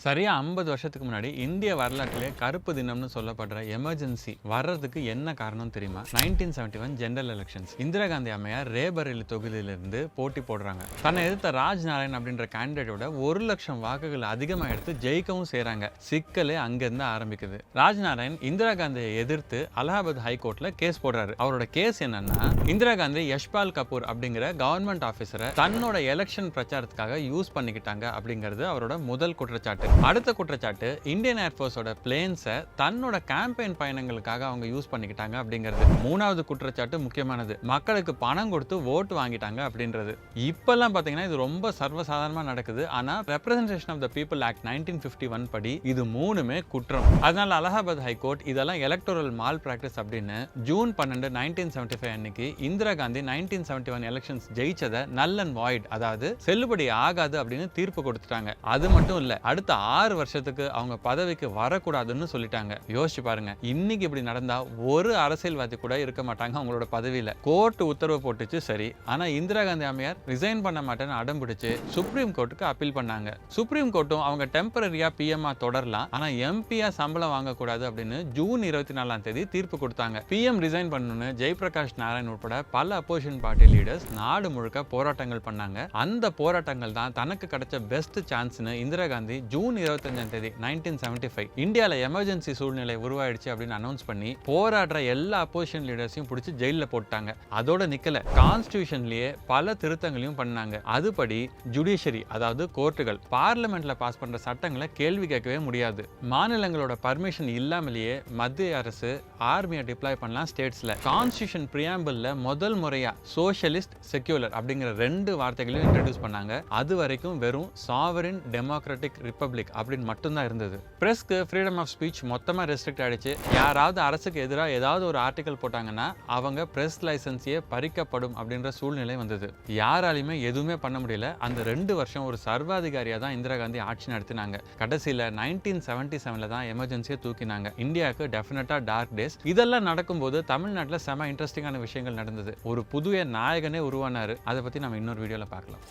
சரியா 50 வருஷத்துக்கு முன்னாடி இந்திய வரலாற்றிலே கருப்பு தினம்னு சொல்லப்படுற எமர்ஜென்சி வர்றதுக்கு என்ன காரணம் தெரியுமா? 1971 ஜெனரல் எலெக்ஷன்ஸ். இந்திரா காந்தி அம்மையார் ரேபரேலி தொகுதியிலிருந்து போட்டி போடுறாங்க. தன்னை எதிர்த்த ராஜ் நாராயண் அப்படின்ற கேண்டிடேட்டோட 1 லட்சம் வாக்குகள் அதிகமாக எடுத்து ஜெயிக்கவும் செய்றாங்க. சிக்கலே அங்கிருந்து ஆரம்பிக்குது. ராஜ் நாராயண் இந்திரா காந்தியை எதிர்த்து அலகாபாத் ஹைகோர்ட்ல கேஸ் போடுறாரு. அவரோட கேஸ் என்னன்னா, இந்திரா காந்தி யஷ்பால் கபூர் அப்படிங்கிற கவர்மெண்ட் ஆபீசரை தன்னோட எலெக்ஷன் பிரச்சாரத்துக்காக யூஸ் பண்ணிக்கிட்டாங்க அப்படிங்கிறது அவரோட முதல் குற்றச்சாட்டு. அடுத்த குற்றச்சாட்டு, இந்தியன் ஏர்ஃபோர்ஸோட பிளேன்ஸை தன்னோட கேம்பெயின் பயணங்களுக்காக அவங்க யூஸ் பண்ணிக்கிட்டாங்க அப்படிங்கிறது. மூணாவது குற்றச்சாட்டு முக்கியமானது, மக்களுக்கு பணம் கொடுத்து ஓட்டு வாங்கிட்டாங்க அப்படின்றது. இப்பெல்லாம் பாத்தீங்கன்னா இது ரொம்ப சர்வசாதாரணமா நடக்குது. ஆனா representation of the people act 1951 படி இது மூணுமே குற்றம். அதனால அலகாபாத் ஹைகோர்ட் இதெல்லாம் எலக்டோரல் மால் பிராக்டிஸ் அப்படின்னு ஜூன் 12, 1975 அன்னைக்கு இந்திரா காந்தி 1971 எலெக்ஷன்ஸ் ஜெயிச்சதை நல் அண்ட் வாய்ட், அதாவது செல்லுபடி ஆகாது அப்படின்னு தீர்ப்பு கொடுத்துட்டாங்க. அது மட்டும் இல்ல, அடுத்த 6 வருஷத்துக்கு அவங்க பதவிக்கு வரக்கூடாதுன்னு சொல்லிட்டாங்க. யோசிச்சு பாருங்க, இன்னைக்கு இப்படி நடந்தா ஒரு அரசியல்வாதி கூட இருக்க மாட்டாங்க அவங்களோட பதவியில. கோர்ட் உத்தரவு போட்டுச்சு சரி, ஆனா இந்திரா காந்தி அம்மையார் ரிசைன் பண்ண மாட்டேன்னு அடம் பிடிச்சு சுப்ரீம் கோர்ட்டுக்கு அப்பீல் பண்ணாங்க. சுப்ரீம் கோர்ட்டும் அவங்க டெம்பரரியா பிஎம்ஆ தொடரலாம், ஆனா எம்பியா சம்பளம் வாங்கக்கூடாது அப்படின்னு ஜூன் 24ஆம் தேதி தீர்ப்பு கொடுத்தாங்க. பிஎம் ரிசைன் பண்ணணும்னு ஜெயபிரகாஷ் நாராயண் உட்பட பல அப்போசிஷன் பார்ட்டி லீடர்ஸ் நாடு முழுக்க போராட்டங்கள் பண்ணாங்க. அந்த போராட்டங்கள் தான் தனக்கு கிடைச்ச பெஸ்ட் சான்ஸ்னு இந்திரா காந்தி ஜூன் 25ஆம் தேதி 1975 இந்தியால எமர்ஜென்சி சூழ்நிலை உருவாயிடுச்சு அப்படின்னு அனௌன்ஸ் பண்ணி போராடுற எல்லா அப்போசிஷன் லீடர்ஸையும் பிடிச்சி ஜெயில போட்டாங்க. அதோட நிக்கல, கான்ஸ்டிடியூஷன்லயே பல திருத்தங்களையும் பண்ணாங்க. அதுபடி ஜுடிஷியரி, அதாவது கோர்ட்டுகள், பார்லிமெண்ட்ல பாஸ் பண்ற சட்டங்களை கேள்வி கேட்கவே முடியாது. மாநிலங்களோட பர்மிஷன் இல்லாமலேயே மத்திய அரசு ஆர்மியை டிப்ளாய் பண்ணலாம் ஸ்டேட்ஸ்ல. கான்ஸ்டிடியூஷன் பிரியாம்பிள்ல முதல் முறையா சோஷியலிஸ்ட், செக்யூலர் அப்படிங்கிற 2 வார்த்தைகளையும் இன்ட்ரோடியூஸ் பண்ணாங்க. அது வரைக்கும் வெறும் சாவரின் டெமோக்ராட்டிக் ரிப்பப்ளிக் அப்படின்னு மட்டும்தான் இருந்தது. பிரஸ்க்கு ஃப்ரீடம் ஆஃப் ஸ்பீச் மொத்தமா ரெஸ்ட்ரிக்ட் ஆயிடுச்சு. யாராவது அரசுக்கு எதிராக ஏதாவது ஒரு ஆர்டிகல் போட்டாங்கன்னா அவங்க பிரஸ் லைசன்ஸையே பறிக்கப்படும் அப்படின்ற சூழ்நிலை வந்தது. யாராலையுமே எதுவுமே பண்ண முடியல. அந்த 2 வருஷம் ஒரு சர்வாதிகாரியா தான் இந்திரா காந்தி ஆட்சி நடத்தினாங்க. கடைசியில 1977 தான் எமர்ஜென்சியை தூக்கினாங்க. இந்தியாவுக்கு டெஃபினட்டா டார்க் டேஸ். இதெல்லாம் நடக்கும்போது தமிழ்நாட்டில் செம இன்ட்ரெஸ்டிங்கான விஷயங்கள் நடந்தது. ஒரு புதிய நாயகனே உருவானாரு. அதை பத்தி நம்ம இன்னொரு வீடியோல பார்க்கலாம்.